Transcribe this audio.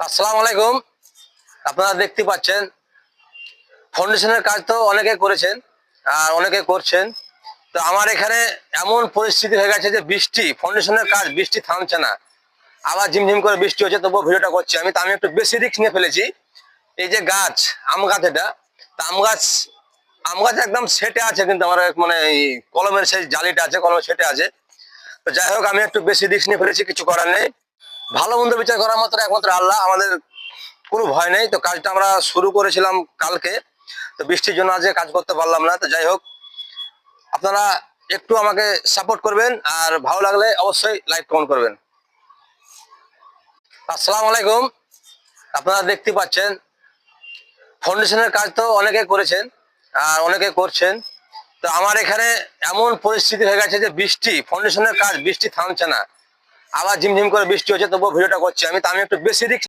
আসসালামু আলাইকুম। আপনারা দেখতে পাচ্ছেন ফাউন্ডেশনের কাজ তো অনেকে করেছেন আর অনেকে করছেন। তো আমার এখানে এমন পরিস্থিতি হয়ে গেছে যে ফাউন্ডেশনের কাজ বৃষ্টি থামছে না। আবার ঝিমঝিম করে বৃষ্টি হচ্ছে, তবুও ভিডিওটা করছি আমি একটু বেশি রিস্ক নিয়ে ফেলেছি। এই যে গাছ, আম গাছ, এটা তা আম গাছ একদম সেটে আছে, কিন্তু আমার মানে এই কলমের সেই জালিটা আছে, কলমের সেটে আছে। তো যাই হোক, আমি একটু বেশি রিস্ক নিয়ে ফেলেছি, কিছু করার নেই। ভালো মন্দ বিচার করার মাত্র একমাত্র আল্লাহ, আমাদের কোনো ভয় নেই। তো কাজটা আমরা শুরু করেছিলাম কালকে, তো বৃষ্টির জন্য আজকে কাজ করতে পারলাম না। তো যাই হোক, আপনারা একটু আমাকে সাপোর্ট করবেন, আর ভালো লাগলে অবশ্যই লাইক কমেন্ট করবেন। আসসালামু আলাইকুম। আপনারা দেখতে পাচ্ছেন ফাউন্ডেশনের কাজ তো অনেকে করেছেন আর অনেকে করছেন। তো আমার এখানে এমন পরিস্থিতি হয়ে গেছে যে ফাউন্ডেশনের কাজ বৃষ্টি থামছে না। আবার ঝিমঝিম করে বৃষ্টি হচ্ছে, তবুও ভিডিওটা করছি আমি একটু বেশি রিস্ক